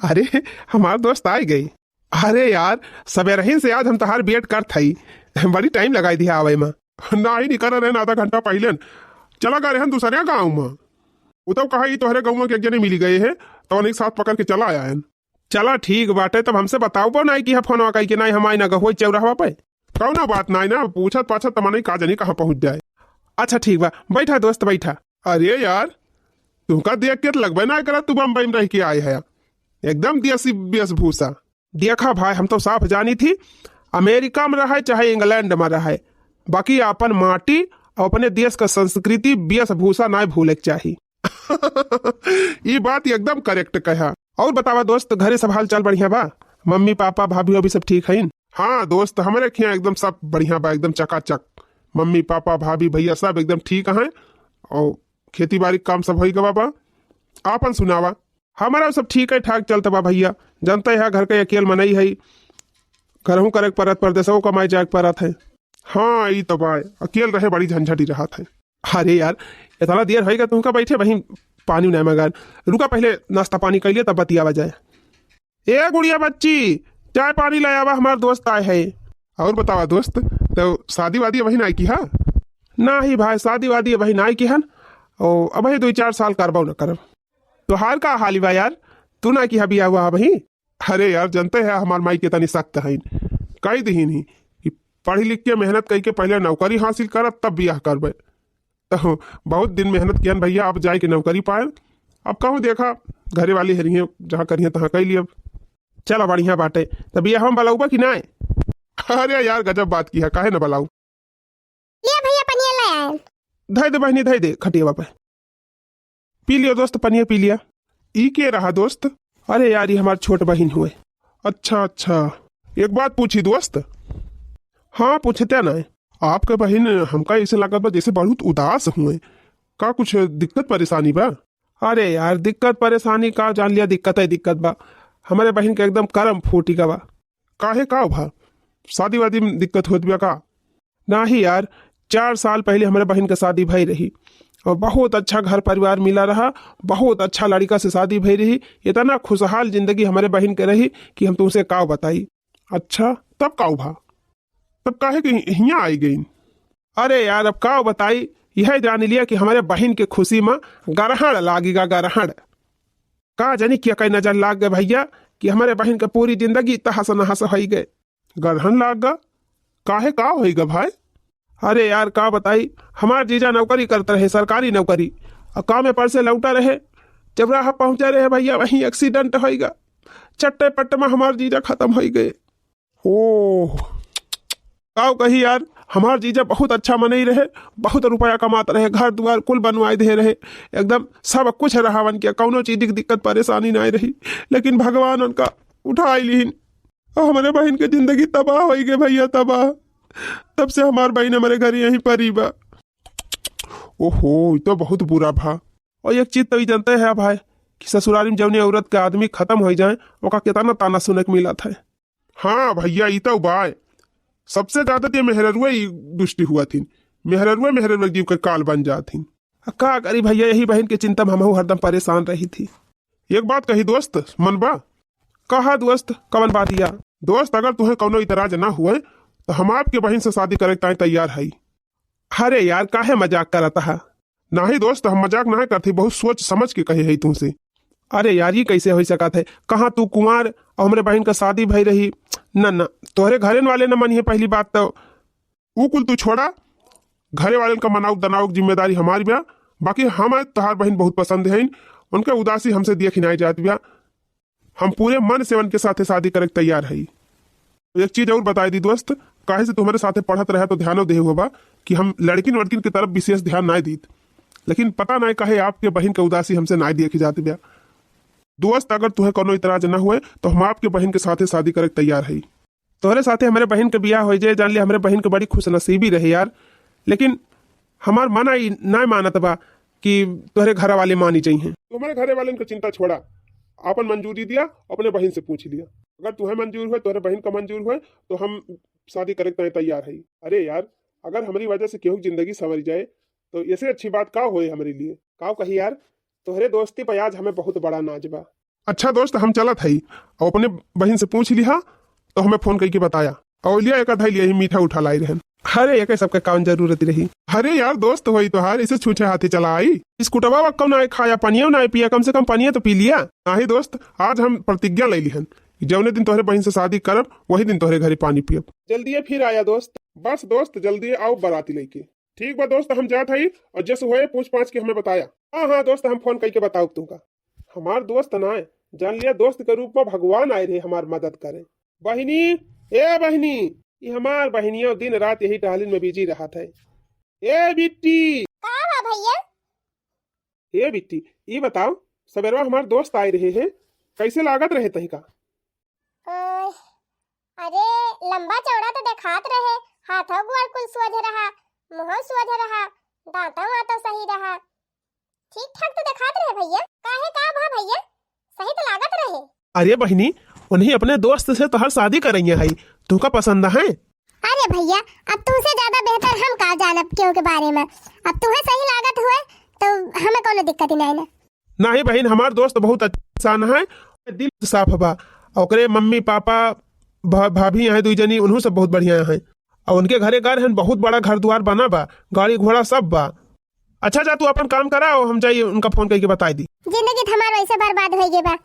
अरे हमार दोस्त आ गई। अरे यार सवेरे से आज हम तहार वेट कर थई, बड़ी टाइम लगाई दिया आवे में। ना ही निकल रहे आधा घंटा पहले चला गए रहन दूसरे गाँव में। वो तो कहा तोहरे गाँव में एक जने मिली गए है तो एक साथ पकड़ के चला आया है। चला ठीक बाटे, तब हमसे बताओ पो नहीं कि फोन कही कि नहीं हम आई ना गो चौराहा पे कौना बात नहीं ना पूछत पाछत तमने का जानी कहाँ पहुंच जाए। अच्छा ठीक बा, बैठा दोस्त बैठा। अरे यार तुमका देख के तो लगबे ना करा तू बम्बई में रह के आए है, एकदम देसी वेशभूषा। देखा भाई हम तो साफ जानी थी अमेरिका में रहे चाहे इंग्लैंड में रहे, बाकी अपन माटी और अपने देश का संस्कृति वेशभूषा ना भूले के चाहिए। ये बात एकदम करेक्ट कहा। और बतावा दोस्त घरे सब हाल चाल बढ़िया बा? मम्मी पापा भाभी अभी सब ठीक है? हाँ दोस्त हमारे यहाँ एकदम सब बढ़िया बा, एकदम चकाचक। मम्मी पापा भाभी भैया सब एकदम ठीक हैं और खेती बाड़ी काम सब हो गवा बा। आपन सुनावा? हमारा सब ठीक है ठाक चलता बा भैया, जनता है घर के अकेल मनई है, घरहू करे परत परदेसों कमाई जाए परत है। हाँ ये तो बा, अकेल रहे बड़ी झंझटी रहा था। अरे यार इतना देर होगा तुमका बैठे वहीं पानी नहीं मगान, रुका पहले नाश्ता पानी कर लिया तब बतियावा जाए। ए गुड़िया बच्ची चाय पानी ले आवा, हमारे दोस्त आए है। और बतावा दोस्त तो शादी वादी वही नहीं की है? ना ही भाई शादी वादी वही नहीं की है, और अब 2-4 साल करबो न करब। तो हाल का हाली बा यार, तू ना की हबी हुआ वही? अरे यार जनते है हमार माई के तनी सख्त है, कही दी नहीं कि पढ़ी लिख के मेहनत करके पहले नौकरी हासिल करब तब बियाह करबे। तो बहुत दिन मेहनत किया भैया, अब जाए के नौकरी पाए। अब कहूँ देखा घरे वाली हरी जहाँ करिए तहाँ कर लिया। चलो बढ़िया बाटे, तब ये हम बलाऊबा कि ना? अरे यार गजब बात की है, काहे न बलाऊ। ले भैया पनिया ले आए। धै दे बहनी धै दे खटिया पे, पी लियो दोस्त पनिया पी लिया। ई के रहा दोस्त? अरे यार ये हमारे छोट बहन हुए। अच्छा अच्छा एक बात पूछी दोस्त? हाँ पूछते ना, आपके बहन हमका ऐसे लागत बा जैसे बहुत उदास हुए, का कुछ दिक्कत परेशानी बा? अरे यार दिक्कत परेशानी का जान लिया, दिक्कत है दिक्कत बा, हमारे बहन के एकदम करम फूटी का बा। काहे का भा? शादी वादी में दिक्कत होत बा का? ना ही यार 4 साल पहले हमारे बहन का शादी भई रही और बहुत अच्छा घर परिवार मिला रहा, बहुत अच्छा लड़का से शादी भई रही, इतना खुशहाल जिंदगी हमारे बहन के रही कि हम तुमसे काव बताई। अच्छा तब काव भा? तब काहे कि हियाँ आई गई? अरे यार अब काव बताई, यह जान लिया कि हमारे बहन के खुशी में ग्रहण लागेगा, ग्रहण का जानी क्या कई नजर लाग गए भैया कि हमारे बहन के पूरी जिंदगी तहस नहस हो गए। ग्रहण लाग गा? काहे का होगा भाई? अरे यार का बताई, हमारे जीजा नौकरी करते रहे, सरकारी नौकरी, और काम में पर से लौटा रहे, जब राह पहुंचे रहे भैया वहीं एक्सीडेंट होगा, चट्टे पट्टे में हमारे जीजा खत्म हो गए। ओह काव कही यार, हमार जीजा बहुत अच्छा मनई रहे, बहुत रुपया कमाते रहे, घर द्वार कुल बनवाए दे रहे, एकदम सब कुछ रहा वन के, कौनो चीज की दिक्कत परेशानी नहीं रही, लेकिन भगवान उनका उठा लीन और हमारे बहन की जिंदगी तबाह हो गई भैया, तबाह। तब से हमार बहन हमारे घर यहीं पर ही बा। ओहो ये तो बहुत बुरा भा। और एक चीज तो ही जानते हैं भाई कि ससुराली में जौने औरत के आदमी खत्म हो जाए ओका कितना ताना सुने के मिला था। हाँ भैया ये तो बाय सबसे ज्यादा तो मेहररुआ दुष्टि हुआ थी, मेहररुआ जीव के काल बन जाती। का करी भैया, यही बहन के चिंता में हम हरदम परेशान रही थी। एक बात कही दोस्त मनबा? कहा दोस्त कवन बात या? दोस्त अगर तुम्हें कौनो इतराज ना हुए तो हम आपके बहन से शादी करे ताई तैयार है। अरे यार काहे मजाक करता है? ना ही दोस्त हम मजाक ना करती, बहुत सोच समझ के कहे है तुमसे। अरे यार ये कैसे हो सका थे? कहाँ तू कुंवार और हमारे बहन का शादी भई रही, ना ना तोहरे घरे वाले न मनिए। पहली बात तो वो कुल तू छोड़ा, घरे वाले का मनाऊ दनाऊ जिम्मेदारी हमारी ब्या, बाकी हम तोहार बहन बहुत पसंद है, उनके उदासी हमसे दिया खिनाई जाती ब्या, हम पूरे मन से उनके साथ शादी करे तैयार है। एक चीज और बताई दी दोस्त, काहे से तुम्हारे साथ पढ़त रहे तो ध्यान दे हुआ कि हम लड़किन वड़किन की तरफ विशेष ध्यान ना दी, लेकिन पता नहीं कहे आपके बहन का उदासी हमसे ना देखी जाती ब्या। दोस्त अगर तुम्हें कोनो इतराज ना हुए तो हम आपके बहन के साथ शादी करे तैयार है। तोहरे साथे हमारे बहन के बियाह हो जाए, जान लिया हमारे बहन के बड़ी खुश नसीबी रहे यार, लेकिन हमार मना ही ना मानत बा कि तोहरे घर वाले मानी चाहिए। तुम्हारे घरे वाले का चिंता छोड़ा, आपन मंजूरी दिया, अपने बहन से पूछ लिया, अगर तुम्हें मंजूर हुए तोहरे बहन का मंजूर हुए तो हम शादी करे तैयार है। अरे यार अगर हमारी वजह से केहू जिंदगी संवर जाए तो ऐसे अच्छी बात का होए हमारे लिए, का कही यार। तोहरे दोस्ती पर आज हमें बहुत बड़ा नाज बा। अच्छा दोस्त हम चलत हई और अपने बहन से पूछ लिहा तो हमें फोन करके बताया और लिया एक आधा लिया ही मीठा उठा लाई रहन। अरे एक सबके काम जरूरत रही। अरे यार दोस्त होई तो हार इसे छूछे हाथी चला आई स्कूटरवा वक्का ना खाया पानिया ना पिया कम से कम पानिया तो पी लिया। नाही दोस्त आज हम प्रतिज्ञा ले लिहन जौने दिन तोहरे बहन से शादी करब वही दिन तोहरे घरे पानी पियब। जल्दी फिर आया दोस्त। बस दोस्त जल्दी आओ बाराती लेके। ठीक बा दोस्त हम जात हई और जैसे होए पूछ पाछ के हमें बताया। हाँ दोस्त हम फोन करके बताओ तुमका। हमार दोस्त ना जान लिया दोस्त के रूप में भगवान आए रहे हमार मदद करे। बहिनी ए बहिनी ये हमार बहनियों दिन रात यही टहलिन में बिजी रहा था। ए बिट्टी भैया ए बिट्टी ये बताओ सवेरवा हमार दोस्त आए रहे हैं कैसे लागत रहे तही का। अरे लंबा चौड़ा तो देखात रहे, हाथों गोड़ कुल सोझ रहा, मुंह सोझ रहा, दांतों वातों सही रहा, ठीक ठाक तो देखात रहे भैया। काहे का भा भैया सही तो लागत रहे। अरे बहिनी उन्हीं अपने दोस्त से तोहर शादी करेंगे हई तुमका पसंद है। अरे भैया अब तुमसे ज्यादा बेहतर हम का जानब क्यों के बारे में। अब तुम्हें सही लागत हुए तो हमें कोनो दिक्कत नहीं ना। नहीं बहन हमार दोस्त बहुत अच्छा है दिल साफ बा ओकरे मम्मी पापा भाभी है दुई जनी उन्हों सब बहुत बढ़िया है और उनके घरे घर है बहुत बड़ा घर द्वार बना बा गाड़ी घोड़ा सब बा। अच्छा जा तू अपन काम करा और हम जाइए उनका फोन करके बताई दी। जिंदगी हमार वैसे बर्बाद हो गई बा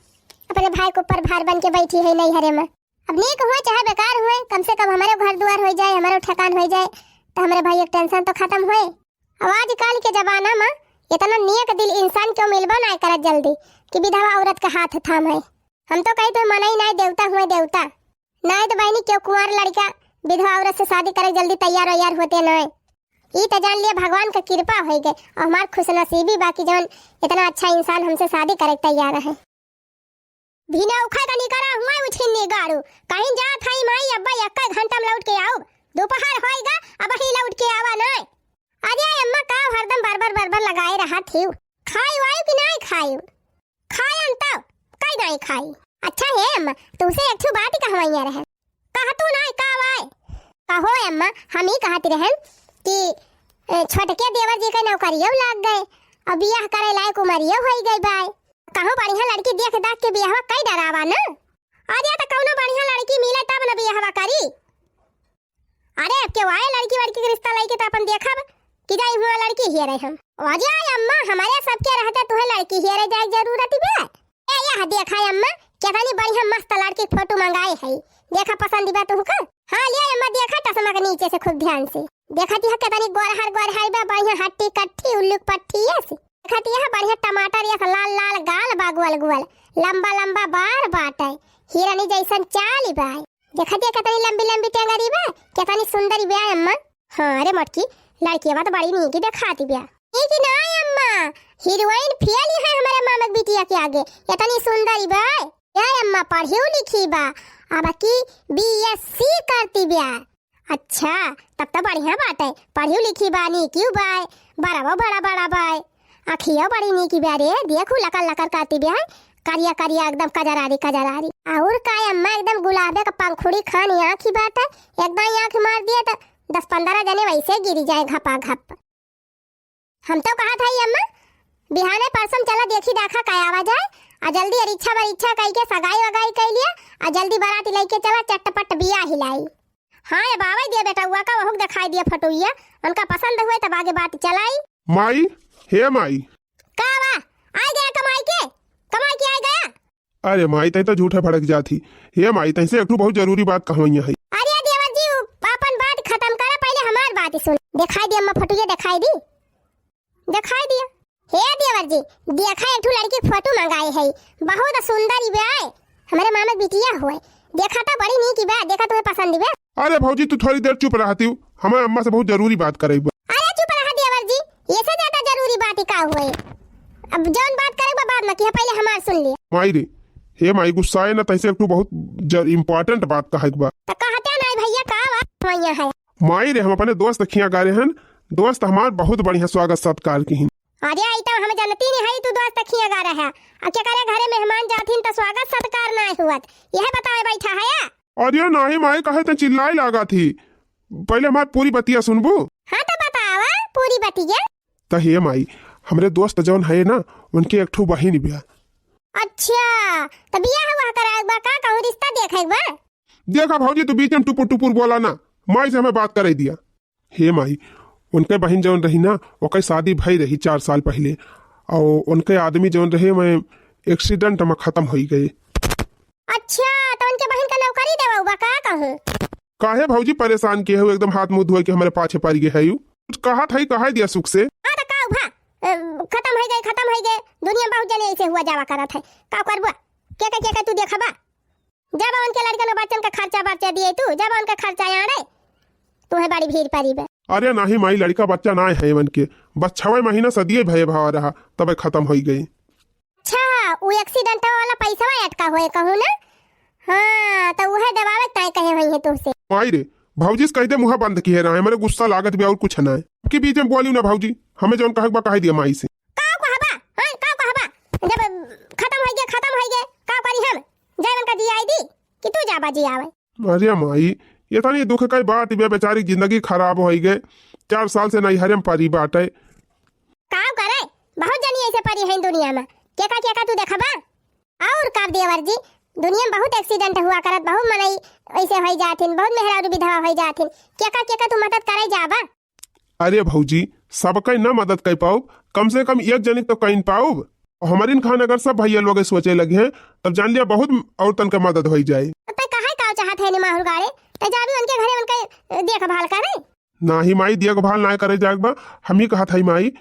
अपने भाई को ऊपर भार बन के बैठी है नहीं हरे में। अब नीक हुए चाहे बेकार हुए कम से कम हमारे घर द्वार हो जाए हमारे ठकान हो जाए तो हमारे भाई एक टेंशन तो खत्म हुए। अब आजकल के जमाना में इतना नेक दिल इंसान क्यों मिलबा ना करत जल्दी कि विधवा औरत का हाथ थामे। हम तो कही तो मना ही ना देवता हुए देवता नहीं तो बहनी क्यों कुंवर लड़का विधवा औरत से शादी करे जल्दी तैयार वैयार होते न। ये तो जान लिया भगवान का कृपा हो गए और हमार खुशनसीबी बाकी जौन इतना अच्छा इंसान हमसे शादी करे तैयार है। भीना उखा का निकरा हुआ उछिन्नी गाड़ू कहीं जा थाई माई अब्बा एक घंटा में लौट के आओ दोपहर होएगा अब ही लौट के आवा नहीं। अरे अम्मा का हरदम बरबर लगाए रहा थी खाई वायु कि नहीं खाई खाई अंता कई नहीं खाई। अच्छा है अम्मा तुमसे एक बात ही कहवाइया रहे कहा तू नहीं का वाए कहो अम्मा हम ही कहती रहन कि छोटके देवर जी का नौकरियों लाग गए अब बियाह करे लायक उमरियो हो गई बाय कहो बढ़िया लड़की देख दाख के बियाह कई डरावा ना। अरे तो कौनो बढ़िया लड़की मिले तब ना बियाह करी। अरे अब के वाए लड़की वड़की के रिश्ता लेके तो अपन देखब कि जाई हुआ लड़की ही रहे हम अजय अम्मा हमारे सबके रहते तुम्हें लड़की ही रह जाए जरूरत बे। ए यह देखा अम्मा कितनी बढ़िया मस्त लड़की फोटो मंगाए है देखा पसंद बा तुमका। हाँ लिया अम्मा देखा चश्मा के नीचे से खूब ध्यान से देखती है कितनी गोरहर बा बढ़िया हट्टी कट्ठी उल्लू पट्टी ऐसी देखती है बढ़िया टमाटर एक लाल लाल गाल बा गोल गोल लंबा लंबा बार बाटे हिरनी जैसन चाल बाय देखती है कितनी लंबी लंबी टेंगरी बा कितनी सुंदरी बा अम्मा। हाँ अरे मटकी लड़की बा तो बड़ी नीकी दिखाती बा कि ना अम्मा हीरोइन फेल है हमारे मामक बिटिया के आगे इतनी सुंदरी बा। या अम्मा पढ़ी लिखी बा अब की बीएससी करती बा। अच्छा तब तो बढ़िया बात है पढ़ी लिखी बा नी क्यों बाय बड़ा बड़ा बाय अखिया बड़ी नी की बा रे देखो लकर लकर करती बा करिया करिया एकदम कजरारी और का अम्मा एकदम गुलाबे का पंखुड़ी खान आँख ही बात है एकदम आँख मार दिया तो 10-15 जने वैसे गिरी जाए घपा घप। हम तो कहा था अम्मा बिहाने परसों चला देखी देखा काय आवा जाए आ जल्दी इच्छा कई के सगाई वगाई कई लिया आ जल्दी बाराती लेके चला चटपट बिया हिलाई। हाँ ये बाबा दिया बेटा हुआ का वह दिखाई दिया फटोइया उनका पसंद हुए तब आगे बात चलाई। माई हे माई का वा आ गया कमाई के आ गया। अरे माई तई तो झूठे भड़क जाती हे माई तई से एक बहुत जरूरी बात कहवइया है। अरे देवर जी अपन बात खत्म करा पहले हमार बात सुन दिखाई दी अम्मा फटोइया दिखाई दिया। हे देवर जी देखा एक लड़की फोटो मंगाई है बहुत सुंदर बा हमारे मामक बिटिया हुए देखा तो बड़ी नीक बा देखा तुम्हें पसंद बा। अरे भौजी तू थोड़ी देर चुप रहती हूँ हमारे अम्मा से बहुत जरूरी बात करेगी। अरे चुप रहा देवर जी ये से ज्यादा जरूरी बात का हुए अब जौन बात करेगा बाद में कि पहले हमार सुन लिया। माई रे हे माई गुस्साए ना तैसे एक बहुत इम्पोर्टेंट बात कहे बा तो कहते नहीं भैया का बात होइया है। माई रे हम अपने दोस्त खिया गा रहे हैं दोस्त हमार बहुत बढ़िया स्वागत सत्कार की। अरे आई तो हम जानती नहीं है तू दोस्त खिया गा रहा है आ क्या करे घरे मेहमान जाथिन तो स्वागत सत्कार ना हुआ यह बतावे बैठा है। अरे नहीं माई कहे तो चिल्लाई लगा थी पहले हमार पूरी बतिया सुनबू। हाँ तो बतावा पूरी बतिया। तो हे माई हमरे दोस्त जौन है ना उनके एक ठो बहिन बिया। अच्छा तो बियाह हुआ कराए बा का कहूं रिश्ता देखे बा। देखा भौजी तू बीच में टुपुर टुपुर बोला ना, माई से हमें बात करे दिया। हे माई, उनके बहन जौन रही ना ओकर शादी भई रही 4 साल पहले, और उनके आदमी जौन रहे मैं एक्सीडेंट में खत्म हो गए। अच्छा तो उनके बहन का नौकरी देवा बा का कहूं। काहे भौजी परेशान किए हो, एकदम हाथ मुंह धोए के हमारे पाछे पड़ गए है। कुछ कहा था ही कहा दिया सुख से। हां तो का भा खत्म हो गए दुनिया बहुत जने ऐसे हुआ जावा करत है का करबा के तू देखबा। जब उनके लड़के ने बच्चन का खर्चा दिए तू, जब उनका खर्चा आड़े तू है बड़ी भीड़ पड़ी बे। अरे नहीं माई, लड़का बच्चा ना है मन के, बस 6 महीना सदिए भय भाव रहा तब खत्म हो गई। अच्छा वो एक्सीडेंट वाला पैसा अटका होए कहूं ना। हां तो वह दबावे तय कहे होई है तुमसे। माई रे भौजी से कह दे मुंह बंद किए रहा है, मेरे गुस्सा लागत भी और कुछ ना है के बीच में बोलियो ना भौजी, हमें जौन कहबा कह दिया माई से। का कहबा हां का कहबा जब खत्म हो गए का करी हम जयवन का जी आई दी कि तू जाबा जी आवे। अरे माई ये तो नहीं दुख का बात बे, बेचारी जिंदगी खराब हो गए, 4 साल से नहीं हरम पारी बात है। का करे बहुत जनी ऐसे परी है दुनिया में के का तू देखबा। और का देवर जी दुनिया में बहुत एक्सीडेंट हुआ करत, बहुत मनई ऐसे हो जाथिन, बहुत मेहरारू विधवा हो जाथिन, के का तू मदद करे जाबा। अरे भौजी सबका न मदद कर पाओ, कम से कम एक जनिक तो कहीं पाओ। हमारिन खान अगर सब भैया लोग सोचे लगे हैं तब जान लिया बहुत औरतन का मदद हो जाए। तो काहे का चाहत है नि माहुर गाड़े तो जाबी उनके घरे उनके देखभाल करे। ना ही माई देखभाल ना करे जागबा, हम ही कहा था माई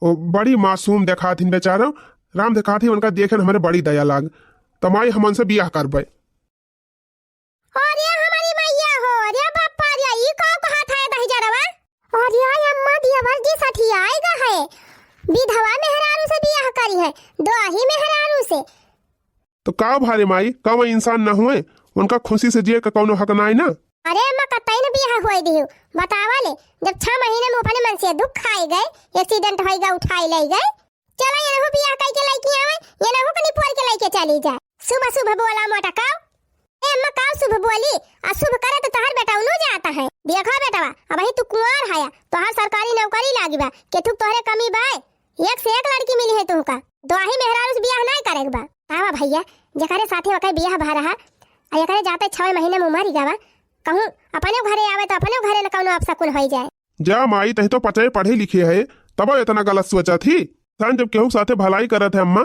वो बड़ी मासूम देखा थी बेचारा, राम देखा थी उनका देखे हमारे बड़ी दया लाग, तो माई हम उनसे बियाह करबे। अरे हमारी मैया हो, अरे बापा रे ई का कहा था दही जरवा। अरे अम्मा दियावर जी सठी आएगा है, विधवा मेहरारू से बियाह करी है, दोही मेहरारू से। तो का भारे माई का वो इंसान न हुए, उनका खुशी से जिए का कौनो हक ना है ना। अरे अम्मा कतई न बियाह होई दियो बतावा ले, जब 6 महीने में अपने मन से दुख खाए गए, एक्सीडेंट होई गए उठाई ले गए, चला ये हो बियाह कई के लइकी आवे, ये ना हो कनी पोर के लइके चली जाए। सुबह बोला मोटा काव ए अम्मा काव सुबह बोली अशुभ करे तो तहर बेटा उनु जाता है। देखा बेटावा अब ही तू कुंवार है तो हर सरकारी नौकरी लागी बा के तू तोहरे कमी बा, एक से एक लड़की मिली है तुमका, दोही मेहरारू से बियाह नहीं करेग बा। तावा भैया जकरे साथे वकई बियाह भा रहा आ एकरे जाते 6 महीने में मरी जावा, कहूं अपने घरे आवे तो अपने घरे न कौनो अपशकुन होई जाए। जा माई तही तो पचे पढ़े लिखे है तब इतना गलत सोचा थी। सान जब केहू साथे भलाई करत है अम्मा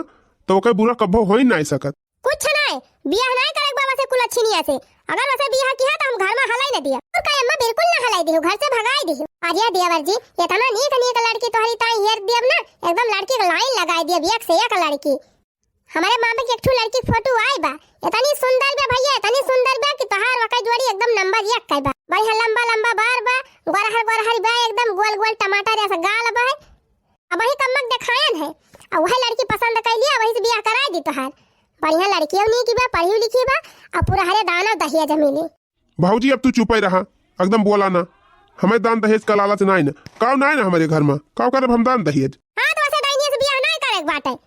तो ओके बुरा कब्बो हो ही नहीं सकत। कुछ नहीं बियाह नहीं करेग बाबा से कुल अच्छी नहीं से, अगर वैसे बियाह किया तो हम घर में हलाई न दिया और कहे अम्मा बिल्कुल ना हलाई दियो, घर से भगाई दियो। अरे देवर जी इतना नीक लड़की तोहरी ताई हेर दियब ना, एकदम लड़की का लाइन लगाई दियब, एक से एक लड़की। हमारे मामा की एक ठो लड़की फोटो आई बा, इतनी सुंदर बा भैया, इतनी सुंदर बा कि तोहार वकई जोड़ी एकदम नंबर 1 का बा। बढ़िया लंबा बार बा, गोरहर बा, एकदम गोल टमाटर जैसा गाल बा। अब वही कमक दिखायन है और वही लड़की पसंद कर लिया, वही से बियाह कराई दी तोहार। बढ़िया लड़कियों नहीं की बा, पढ़ी लिखी बा और पूरा हरे दाना दहिया जमीनी। भाऊजी अब तू चुप ही रहा, एकदम बोला ना, हमें दान दहेज का लालच नहीं ना, काव नहीं ना हमारे घर में, काव करब हम दान दहेज। हां तो वैसे डाइनिया से बियाह नहीं करेक बाटे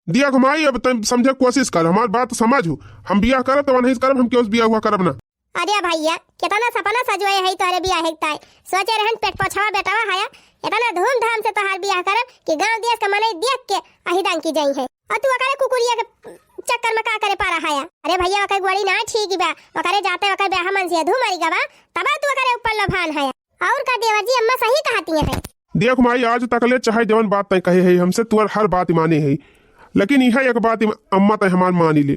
दिया घुमाई, अब तुम समझे कोशिश कर, हमारी बात समझू, हम बियाह करब तो नहीं करब, हम क्यों बियाह हुआ करब ना। अरे भैया कितना सपना सजवाए है तोरे बियाह हेकताई, सोचे रहन पेट पछवा बेटावा हाया, इतना धूमधाम से तोहार बियाह करब कि गांव देश के मने देख के अहिदान की जाई है, और तू अकरे कुकुरिया के चक्कर में का करे पारा हाया। अरे भैया वकई गोड़ी ना ठीक बा, वकरे जाते वकई ब्याह मन से धू मरी गवा, तब तू अकरे ऊपर लभान हाया। और का देवर जी अम्मा सही कहती है। देख माई आज तक ले चाहे जवन बात तय कहे है हमसे, तू हर बात माने है, लेकिन यह एक बात अम्मा तय हमार मानी ले।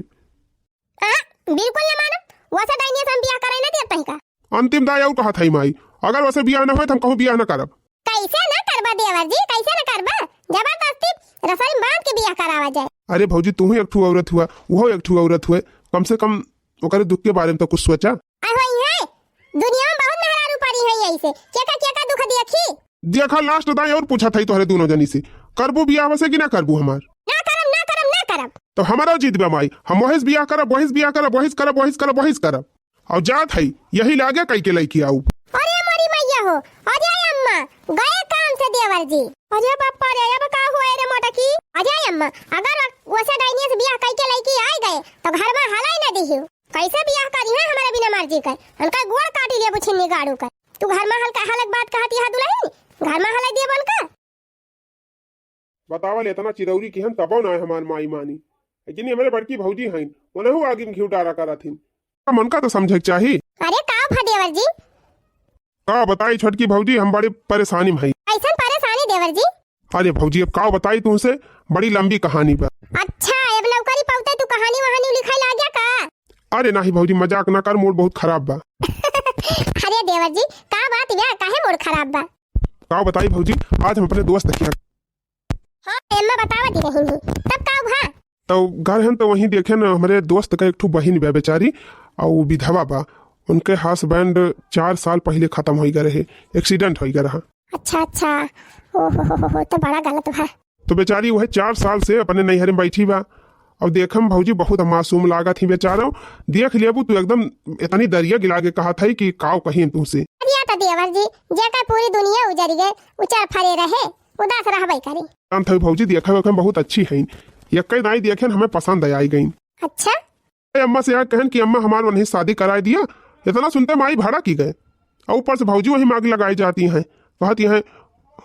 बिल्कुल ना मानो, वैसे डाइनिया से हम बियाह करे ना देत का। अंतिम दाय और कहा था माई, अगर वैसे बियाह न होए तो हम कहूं बियाह न करब। कैसे ना करबा देवर जी, कैसे ना करबा, जबरदस्ती रसोई में बांध के बियाह करावा जाए। अरे भौजी तू ही एक ठू औरत हुआ, वो एक ठू औरत हुए, कम से कम ओकरे दुख के बारे में तो कुछ सोचा। दुनिया में बहुत मेहरारू पड़ी है ऐसे, क्या दुख देखी। देखा लास्ट दाई और पूछा था तोहरे दोनों जनी से, करबू बियाह वैसे कि ना करबू हमार। ना करब तो हमारा जीत बा माई, हम वहीस बियाह करब, वहीस करब और जात है यही लागे कई के लईकी आऊ। अरे हमारी मैया हो, अरे अम्मा गए काम से देवर जी। अरे पापा रे अब का हुआ रे मोटा की। अरे अम्मा अगर वैसे डाइनिया से बियाह कई के लईकी आ गए तो घर में हलाई ना दिहियो, कैसे बियाह करी है हमारे बिना मर्जी कर, उनका गोड़ काटी ले बुछिन्नी गाड़ू कर। तू घर में हल्का हलक बात कहती है दुल्हन, घर में हलाई दिए बनका। बतावल इतना चिरौरी की हम तबो ना हमार माई मानी, जिनी हमारे बड़की भौजी हैं उन्हें आगे में घी डारा करा थी मन का तो समझे चाहिए। अरे का भा देवर जी? का बताई छोटकी भौजी, हम बड़ी परेशानी में है। ऐसा परेशानी देवर जी? अरे भौजी अब का बताई तुमसे, बड़ी लंबी कहानी बा। अच्छा अब नौकरी पाउते तू कहानी वहानी लिखाई ला गया का? अरे नहीं भौजी मजाक न कर, मूड बहुत खराब बा। अरे देवर जी का बात बा, काहे मूड खराब बा? का बताई भौजी, आज हम अपने दोस्त किया हाँ एम्मा बतावत ही नहीं तब का भा? तो घर हैं तो वहीं देखे न हमारे दोस्त का एक ठो बहन बा बेचारी, और वो विधवा बा। उनके हस्बैंड 4 साल पहले खत्म हो गए रहे, एक्सीडेंट हो गया रहा। अच्छा अच्छा ओहो तो बड़ा गलत बा। तो बेचारी वह 4 साल से अपने नैहर में बैठी बा। और देखम भौजी बहुत मासूम लागत ही बेचारा। देख लिया तू एकदम इतनी दरिया गिला के कहा था कि काव कहीं तुमसे। अरे तो देवर जी जेकर पूरी दुनिया उजड़ गए उचार फरे रहे उदास रहबे करी। जानत है भौजी देखा वेखा बहुत अच्छी है, यक्कई नाई देखे हमें पसंद आई गई। अच्छा अम्मा से यहाँ कहन कि अम्मा हमारे वहीं शादी कराई दिया। इतना सुनते माई भाड़ा की गए, और ऊपर से भौजी वही मांग लगाई जाती हैं, कहती हैं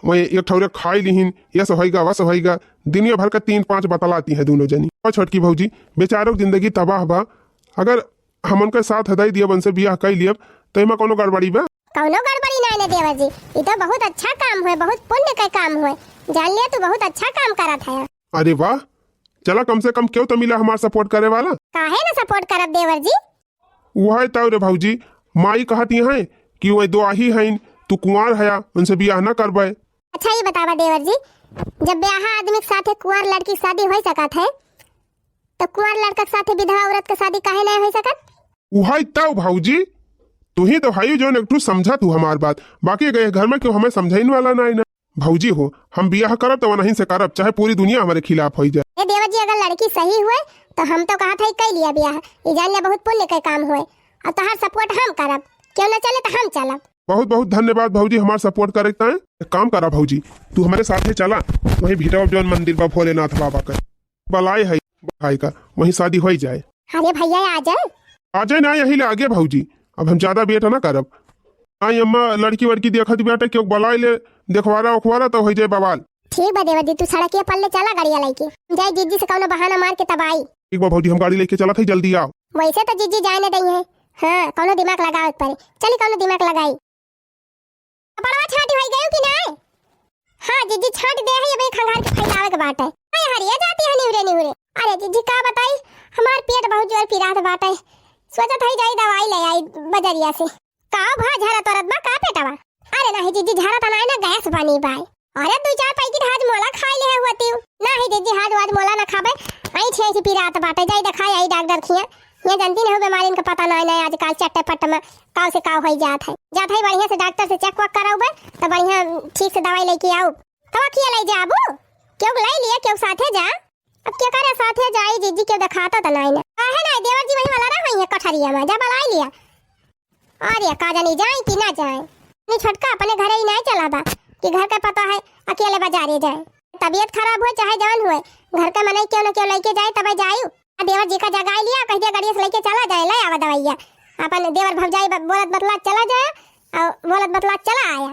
वही एक ठौरे खाई लीन, यह सहेगा वह सहेगा, दुनिया भर का 3-5 बतलाती हैं दोनों जनी। और छोटकी भौजी बेचारों की जिंदगी तबाह बा। अगर हम उनके साथ हदाई दिया उनसे ब्याह कर लिया तो इमा कोनो गड़बड़ी बा? कौनो गड़बड़ी नहीं ना देवर जी, ये तो बहुत अच्छा काम हुए, बहुत पुण्य का काम हुए। जान लिया तू बहुत अच्छा काम करा था। अरे वाह, चला कम से कम क्यों तो मिला हमारा सपोर्ट करे वाला। काहे ना सपोर्ट करब देवर जी? वह तो रे भौजी माई कहती हैं कि वही दो आही हैं, तू कुंवार है उनसे ब्याह न करबे। अच्छा ये बतावा देवर जी, जब ब्याह आदमी के साथे कुंवार लड़की की शादी हो सकत है तो कुंवार लड़का के साथे विधवा औरत के शादी काहे नहीं हो सकत? वही तो भौजी तू ही तो भाई जो एक समझा तू हमार बात, बाकी गए घर में क्यों हमें समझाइन वाला नहीं ना। भौजी हो हम ब्याह करब तो नहीं से करब, चाहे पूरी दुनिया हमारे खिलाफ हो जाए। ए देवर जी अगर लड़की सही हुए तो हम तो कहा था कर लिया ब्याह, ये जान लिया बहुत पुण्य का काम हुए, और तोहार सपोर्ट हम करब, क्यों न चले तो हम चलब। बहुत बहुत धन्यवाद भौजी हमारा सपोर्ट करे। एक काम करा भौजी, तू हमारे साथ ही चला, वही भीटा जौन मंदिर बा भोलेनाथ बाबा का बलाई है भाई का, वही शादी हो जाए। अरे भैया आ जाए। आ जाए ना यही ले आगे भौजी, अब हम ज्यादा बेटा ना करब। आई अम्मा लड़की वड़की देखत बेटा क्यों बलाई ले देखवारा उखवारा तो हो जाए बवाल। ठीक बा देवर जी तू सड़क के पल्ले चला गाड़िया लेके, जाए जीजी से कौनो बहाना मार के तब आई। ठीक बा भौजी हम गाड़ी लेके चला था, जल्दी आओ। वैसे तो जीजी जाने दई है, हाँ कौनो दिमाग लगाओ एक पर, चली कौनो दिमाग लगाई। कपड़वा छाटी होई गयो कि नहीं? हाँ जीजी छाट दे है, ये भाई खंगार के फैलावे के बात है। अरे हरिया जाती है निहुरे निहुरे। अरे जीजी का बताई हमार पेट बहुत जोर पीरात बात है, सोचत है जाई दवाई ले आई बजरिया से। का भा झरा तोरत बा का पेटवा? अरे नहीं जीजी झरा त नहीं ना गैस बनी बाई। अरे 2-4 पैकेट हाज मोला खाई ले होती नहीं जीजी, हाज वाज मोला ना खाबे, आई छे से पीरात बाटे, जाई दिखाई आई डॉक्टर खिया। ये जानती नहीं हो बीमारी इनका पता नहीं आजकल चट्टे पट्टे में काव से काव हो जात है। बढ़िया से डॉक्टर से चेक वक कराऊबे तो बढ़िया ठीक से दवाई लेके आऊ, तब किया ले जाबू, क्यों लाई लिया क्यों साथे जा। अब क्या करे साथे जाई जीजी के दिखाता त नहीं ना काहे ना देवर जी वही वाला ना है कठरिया में जा बलाई लिया। अरे का जानी जाए कि ना जाए, नहीं छोटका अपने घर ही नहीं चला बा कि घर का पता है अकेले बाजारे जाए, तबीयत खराब हो चाहे जान हुए घर का मने क्यों न क्यों लेके जाए तब जायू। देवर जी का जगह लिया कह दिया गाड़ी से लेके चला जाए, ले आवा दवाइया अपन देवर भौजाई बोलत बतला चला जाए और बोलत बतला चला आया।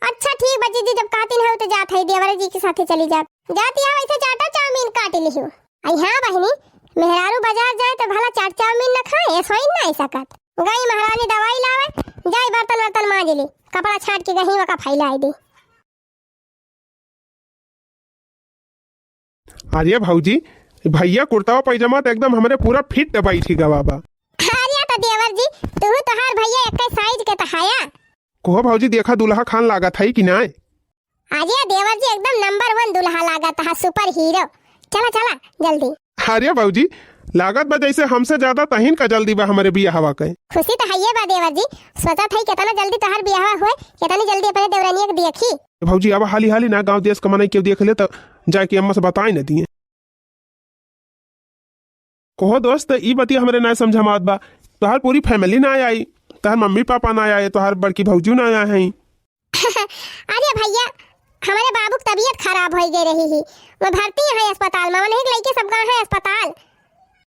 अच्छा ठीक बच्ची जी जब कातिन है तो जात है देवर जी के साथे चली जाती है, वैसे चाटा चाउमीन काट ली हूँ। आई हाँ बहनी मेहरारू बाजार जाए तो भला चाट चाउमीन न खाए, ऐसा ही नहीं सकत। गई महारानी दवाई लावे, जाई बर्तन वर्तन मांज ली, कपड़ा छाट के गही वका फैलाई दी। अरे भौजी भैया कुर्ता पैजामा तो एकदम हमारे पूरा फिट बैठी गवा बा। अरे तो देवर जी तू तो हर भैया एक साइज के तहाया। कोह भौजी देखा दुल्हा खान लागत है कि नहीं? अरे देवर जी एकदम नंबर 1 दुल्हा लागत है, सुपर हीरो। चला चला जल्दी। अरे भौजी लागत बा जैसे हमसे ज्यादा तहिन का जल्दी बा हमारे बियाह हवा के। खुशी तो है ये बा देवर जी, सोचा था कितना जल्दी तोहर बियाह हुए, कितनी जल्दी अपने देवरानिया के देखी। भौजी अब हाली हाली ना गांव देश कमाने क्यों देख ले तो जाके अम्मा से बताई न दिए। कोहो दोस्त ई बतिया हमरे ना समझ मात बा, तोहर पूरी फैमिली ना आई, तोहर मम्मी पापा ना आए, तोहर बड़की भौजी ना आए हैं। अरे भैया हमारे बाबू की तबीयत खराब हो गई रही ही, वो भर्ती है अस्पताल में, नहीं लइके सब गए हैं अस्पताल,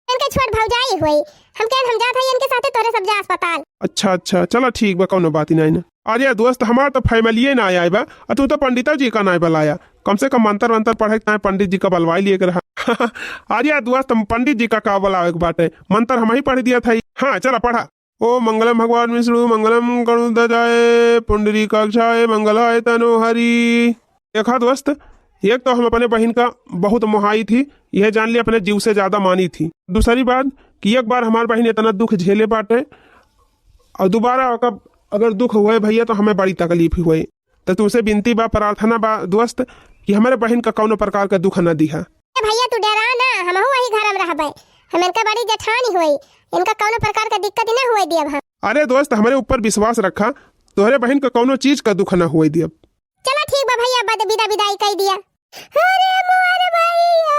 इनके छोट भौजाई हुई, हम जात है इनके साथे तोरे सब जा अस्पताल। अच्छा अच्छा चलो ठीक बा, कोनो बात नहीं ना। अरे दोस्त हमार तो फैमिली ना आया बा, तू तो पंडिता जी का ना बुलाया, कम से कम मंत्र वंत्र पढ़े पंडित जी का बलवाई लिए रहा। अरे दोस्त पंडित जी का का बोला एक बात है, मंत्र हम ही पढ़ दिया था। हाँ चला पढ़ा। ओ मंगलम भगवान विष्णु मंगलम गणुध्वजाय पुंडरी कक्षाय मंगलाय तनो हरि। देखा दोस्त, एक तो हम अपने बहन का बहुत मोहाई थी, यह जान लिया अपने जीव से ज्यादा मानी थी। दूसरी बात कि एक बार हमारी बहन इतना दुख झेले बाटे और दोबारा अगर दुख हुए भैया तो हमें बड़ी तकलीफ हुई। तो तुमसे विनती बा, प्रार्थना बा दोस्त कि हमारे बहन का कौनो प्रकार का दुख न दिहा। भैया तू डरा ना, हम वही घर में रहबे, हम इनका बड़ी जेठानी हुई, इनका कौनो प्रकार का दिक्कत न हुए दिया हम। अरे दोस्त हमारे ऊपर विश्वास रखा, तुम्हारे बहन का कौनो चीज का दुख न हुए दिया। चलो ठीक बा भैया, बद विदा विदाई कह दिया। अरे मोर भैया,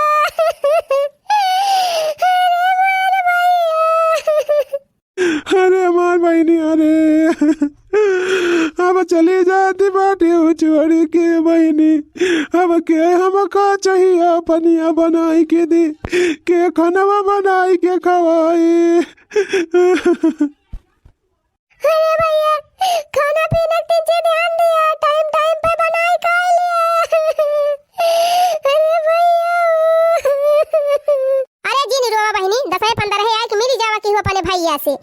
अरे हमार बहनी, अरे अब चली जाती बाटी छोड़ के बहनी, अब के हम का चाहिए पनिया बनाई के दी के खाना बनाई के खवाई। अरे भैया खाना पीना तीजे ध्यान दिया, टाइम टाइम पे बनाई खा लिया। अरे भैया, अरे जी नहीं रोवा बहनी, 10-15 है कि मिली जावा की हो अपने भैया से।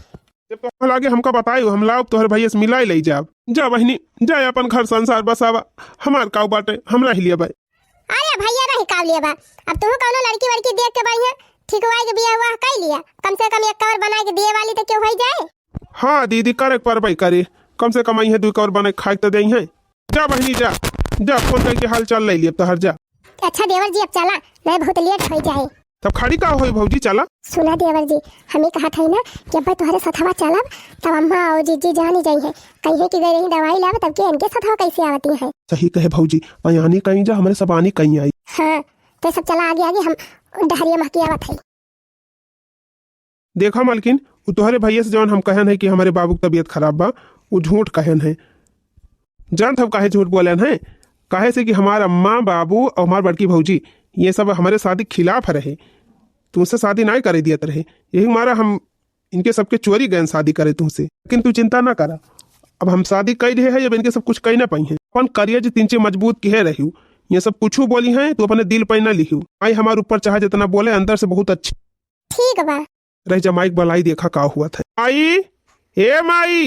जब तो लागे हमका बताई हम लाओ तोहर भैया से मिलाई ले जाब। जा बहनी जा अपन घर संसार बसावा, हमार काऊ बाटे हमरा ही लिया भाई। अरे भैया रही काव लिया बा, अब तू कौनो लड़की वड़की देख के बढ़िया ठीक हुआ के बिया हुआ कर लिया, कम से कम एक कवर बना के दिए वाली तो क्यों हो जाए। हाँ दीदी करे पर भाई करे, कम से कम है 2 कवर बने खाए तो दे है। जा बहनी जा जा, फोन करके हाल चाल ले लिया तोहर जा। अच्छा देवर जी अब चला, नहीं बहुत लेट हो जाए। तब खड़ी का होई भौजी चला। सुना देवर जी, हमें कहा था ना कि अब तुम्हारे सथवा चलब तब अम्मा और जीजी जानी जाई है, कहिए कि गई रही दवाई लावे तब के इनके सथवा कैसे आवती है। सही कहे भौजी, आनी कहीं जा हमारे सब आनी कहीं आई। हाँ तो सब चला आगे आगे, हम डहरिया महकी आवत है। देखा मालकिन, वो तुम्हारे भैया से जौन हम कहन है कि हमारे बाबू की तबीयत खराब बा, वो झूठ कहन है। जान हम काहे झूठ बोलन है, काहे से कि हमारा अम्मा बाबू और हमारे बड़की भौजी ये सब हमारे शादी के खिलाफ रहे, तुमसे शादी ना करे दिया रहे, यही हमारा हम इनके सबके चोरी गए शादी करे तुमसे। लेकिन तू चिंता ना करा, अब हम शादी कर रहे हैं, जब इनके सब कुछ कह ना पाई है। अपन करियर जो 3 मजबूत की है रही, ये सब कुछ बोली है तो अपने दिल पर ना लिखू। आई हमारे ऊपर चाहे जितना बोले, अंदर से बहुत अच्छी ठीक बा। रह जमाइक बलाई देखा का हुआ था। आई ए माई,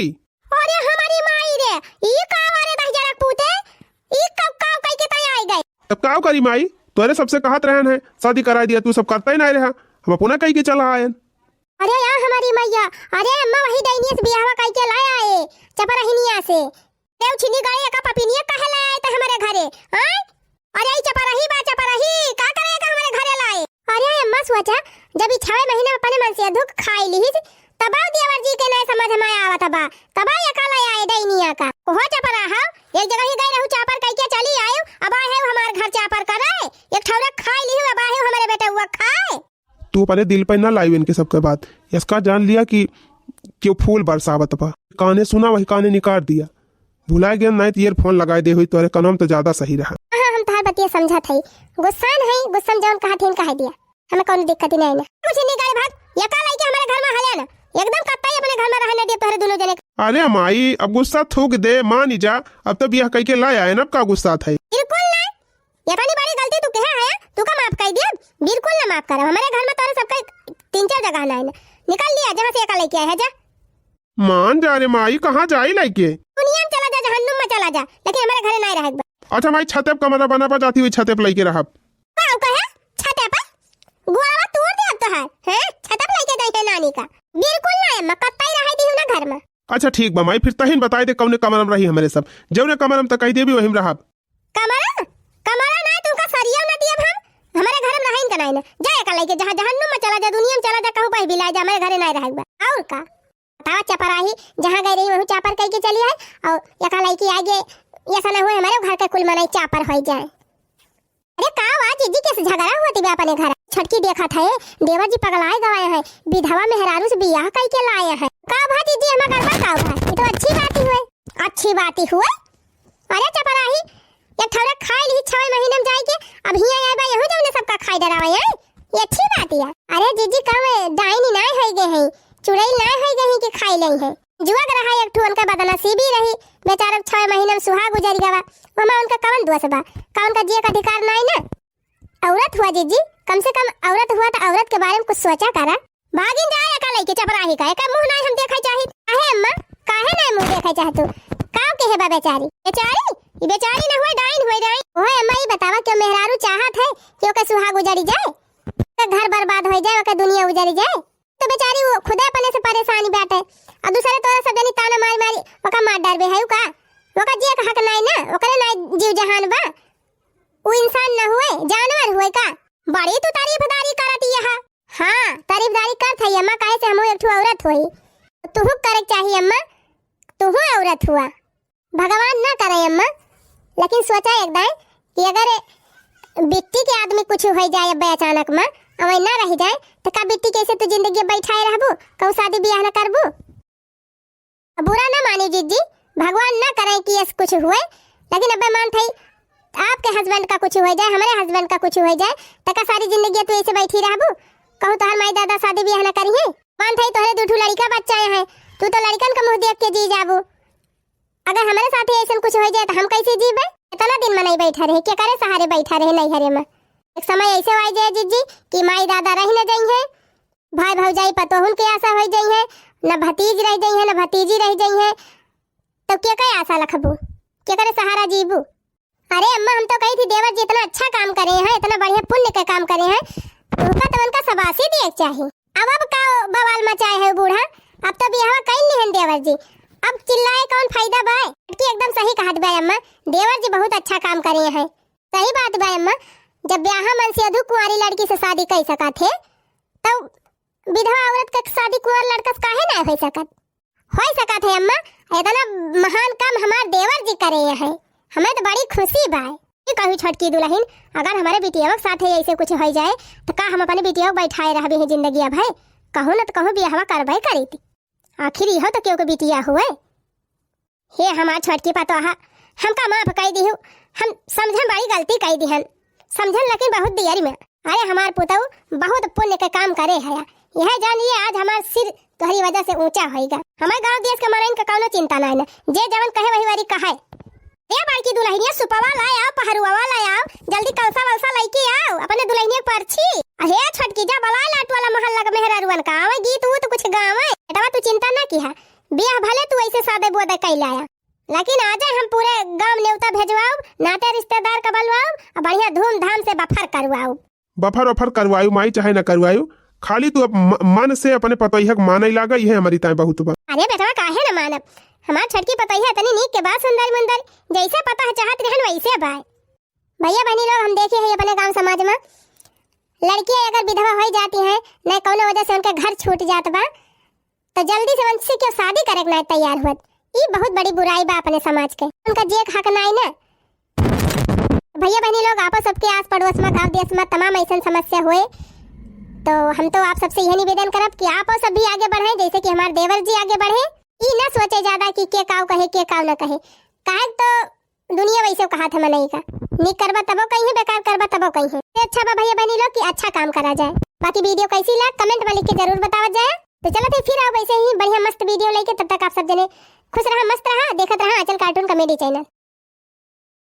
अरे हमारी माई रे, ई का वाले दह जरा पूते, ई कब काव कह के तय आई गई। तब काव करी माई, तोरे सबसे कहत रहन है शादी करा दिया, तू सब करता ही नहीं रहा, हम अपना कह के चला आयन। अरे यार हमारी मैया, अरे अम्मा वही दैनिया से बियाहवा कह के लाया है चपरहिनिया से। देव छिनी गए का पपिनिया कहे लाए थे हमारे घरे। हां अरे ई चपरही बा, चपरही का करेगा हमारे घरे लाए। अरे अम्मा सोचा जब ई 6 महीने अपने मन से दुख खाई ली तब देवर जी के नहीं समझ में आवत बा, तब ये काला आए दैनिया का हो चपरा हा। एक जगह ही गए रहू चापर कह के चली आयो, अब आए हमार घर चापर करे, एक ठौरा खाई ली, अब आए हमारे बेटा हुआ खाए। तू अपने दिल पर ना लाई इनके सबके बात, इसका जान लिया कि क्यों फूल बरसावत बा, काने सुना वही काने निकाल दिया। भुला गया नहीं तो ईयरफोन लगाए दे हुई तोरे कलम तो ज्यादा सही रहा। हां हम तार बतिया समझा थई, गुस्सा नहीं, गुस्सा जौन कहा थीन कह दिया, हमें कोई दिक्कत ही नहीं ना। मुझे नहीं गए भाग, ये का लाइके हमारे घर में हले ना, एकदम कत्ता ही अपने घर में रहने दे तोरे दोनों जने। अरे माई अब गुस्सा थूक दे, मान जा, अब तो बियाह कह के लाया है ना, अब का गुस्सा था। बिल्कुल ना, ये अपनी बड़ी गलती तू कहे है, तू का माफ कर दिया, बिल्कुल ना माफ कर। हमारे घर में तोरे सबका 3-4 जगह ना है, निकल लिया जहां से एक लेके आया है जा। मान जा रे माई, कहां जाई लेके? दुनिया में चला जा, जहन्नुम में चला जा, लेकिन हमारे घरे नहीं रहेगा। अच्छा माई छते पे कमरा बना पा जाती हुई छते पे लेके रहा। का कहे छते पे गुआवा तोड़ दे अब तो है छते पे लेके जाए नानी का, बिल्कुल ना अम्मा, कत्ता ही रह दी हूं ना घर में। अच्छा ठीक बा माई, फिर तहिन बताई दे कौने कमरा में रही हमारे सब, जौने कमरा में तो कह दे भी वही में रहा। कमरा कमरा ना तुमका सरिया ना दिया हम, हमारे घर में रहें का नहीं ना, जाए का लेके जहां जहन्नुम में चला जा, दुनिया में चला जा, कहूं पे भी ला जा, हमारे घरे नहीं रहेगा। और का बतावा चपराही जहां गई रही वहीं चापर कह के चली आई, और यका लड़की आगे ऐसा ना हुए हमारे घर के कुल मनाई चापर हो जाए। अरे का आवाज जीजी कैसे झगड़ा हुआ थी अपने घर, छटकी देखा था देवर जी पगलाए गवाए हैं, विधवा मेहरारू से बियाह कह के लाए हैं। का भाजी जी हमारे घर में का हुआ, ये तो अच्छी बात ही हुई, अच्छी बात ही हुई। अरे चपराही एक थोड़ा खाई ली 6 महीने में जाएगी, अब हिया आए बा यहू जौने सबका खाई डरावे है, ये अच्छी बात है। अरे जीजी कम डाइनी ना है गए हैं, चुड़ैल ना है गए कि खाई ले है, जुआ रहा एक ठो उनका बदनसीबी रही, बेचारा 6 महीने में सुहाग गुजर गवा, वहां उनका कौन दोष बा, का उनका जिए का अधिकार नहीं ना। औरत हुआ जीजी, कम से कम औरत हुआ तो औरत के बारे में कुछ सोचा करा। भागिन जाए का लइके चपराही का एका मुंह नहीं हम देखै चाही। काहे अम्मा काहे नहीं मुंह देखै चाहतू? काव के है बा बेचारी? ई बेचारी न होए डाइन होए डाइन। ओए अम्मा ई बतावा क्यों मेहरारू चाहत है कि ओके सुहाग उजड़ी जाए, ओके घर बर्बाद हो जाए, ओके दुनिया उजड़ी जाए? तो बेचारी वो खुदे अपने से परेशानी बाटे। अब दूसरे तोरा सब जनी ताना मारी मारी ओका मार डाल बे है का? ओका जिए का हक नहीं ना, ओकरे नहीं जीव जहान बा। वो इंसान न हुए जानवर हुए का? बड़ी तू तारीफदारी करती है। हाँ तारीफदारी करत है अम्मा, काहे से हमहू एक ठो औरत होई, तुहू करे चाहिए अम्मा, तुहू औरत हुआ। भगवान ना करे अम्मा, लेकिन सोचा एकदम कि अगर बिट्टी के आदमी कुछ हो जाए अब अचानक में अवै ना रह जाए तो का बिट्टी कैसे तू जिंदगी बैठाए रहबू, कहू शादी ब्याह ना करबू? बुरा ना मानी जीजी, भगवान ना करे कि ऐसा कुछ हुए, लेकिन अब मान थई आपके हस्बैंड का कुछ हो जाए, हमारे हस्बैंड का कुछ हो जाए तो का सारी जिंदगी तू ऐसे बैठी रहबू? कहू तोहर माई दादा शादी ब्याह ना करी है? मान थई तोहरे दूठू लड़का बच्चा है, तू तो लड़कन का मुंह देख के जी जाबू। अगर हमारे साथ ऐसा कुछ हो जाए तो हम कैसे जीबे? इतना दिन में नहीं बैठा रहे, क्या करे सहारे बैठा रहे नहीं हरे में। एक समय ऐसे आ जाए जीजी कि माई दादा रह न जाई है, भाई भौजाई पतोहुन के आशा हो जाई है, न भतीज रह जाई है न भतीजी रह जाई है, तो क्या कई आशा रखबू, क्या करे सहारा जीबू? अरे अम्मा हम तो कही थी देवर जी इतना अच्छा काम करे हैं, इतना बढ़िया पुण्य का काम करे हैं, उनका तो उनका शबाशी दिए चाहिए। अब का बवाल मचाए है बूढ़ा, अब तो बियाह कहीं नहीं है देवर जी, अब चिल्लाए कौन फायदा बाय? कि एकदम सही कहत बाय अम्मा, देवर जी बहुत अच्छा काम करे हैं। सही बात बाय अम्मा, जब ब्याह मन से अधू कुंवारी लड़की से शादी कर सका थे तो विधवा औरत का शादी कुंवार लड़का से काहे ना हो सका थे अम्मा? इतना महान काम हमार देवर जी करे हैं, हमें तो बड़ी खुशी बाय। ये कहू छोटकी दुल्हन, अगर हमारे बिटिया के साथ ऐसे कुछ हो जाए तो का हम अपने बिटिया को बैठाए रहबे है जिंदगी? अब है कहूँ ना तो कहूँ ब्याह करबे करी थी, आखिर यहो तो क्यों के बिटिया हुए। हे हमार छोटकी पतोहा, हमका माफ कह दी, हम समझन बड़ी गलती कह दी, समझन लेकिन बहुत देरी में। अरे हमार पुतऊ बहुत पुण्य के काम करे है, यह जानिए आज हमार सिर तोहरी वजह से ऊंचा होएगा। हमारे गांव देश के मरन का कौनो चिंता नहीं है, जे जवन कहे वही वारी कहे। रे बड़की दुल्हनिया सुपवा लाए आओ, पहरुवा लाए आओ, जल्दी कलसा वलसा लेके आओ अपने दुल्हनिया परछी। अहे छोटकी जा बला लाट वाला मोहल्ला का मेहरारुवन का आवे गीत वो तो कुछ गावे। बेटा तू चिंता ना की है, ब्याह भले तू ऐसे सादे बोदे कई लाया, लेकिन आज हम पूरे गांव न्योता भेजवाओ, नाते रिश्तेदार का बुलवाओ और बढ़िया धूमधाम से बफर करवाओ। बफर करवायु माई चाहे न करवायु, खाली तू मन से अपने पतोहिया के माने लागा, ये हमारी ताई बहुत बा। अरे बेटा काहे न मानब, हमार छटकी पतोहिया तनी नीक के बाद सुंदर मुंदर जैसे पता चाहत रहन वैसे बाय। भैया बहनी लोग हम देखे हैं अपने गांव समाज में लड़कियां अगर विधवा हो जाती हैं न कोनो वजह से उनके घर छूट जात बा तो जल्दी से उनसे क्यों शादी करे के नहीं तैयार हुआ, ये बहुत बड़ी बुराई बा अपने समाज के, उनका जे हक नहीं ना। भैया बहनी लोग आपस सबके आस पड़ोस में गांव देश में तमाम ऐसा समस्या हुए तो हम तो आप सबसे यह निवेदन करब कि आप सब भी आगे बढ़े, जैसे कि हमारे देवर जी आगे बढ़े। ई न सोचे ज्यादा कि के काव कहे के काव न कहे, काहे तो दुनिया वैसे कहा था मनई का, निक करबा तबो कहीं है, बेकार करबा तबो कहीं है। तो अच्छा बा भैया बहनी लोग कि अच्छा काम करा जाए। बाकी वीडियो कैसी लगा कमेंट में लिख के जरूर बतावा जाए। तो चलो फिर आओ वैसे ही बढ़िया मस्त वीडियो लेके, तब तक आप सब जने खुश रहा, मस्त रहा, देखत रहा आंचल कार्टून कॉमेडी चैनल।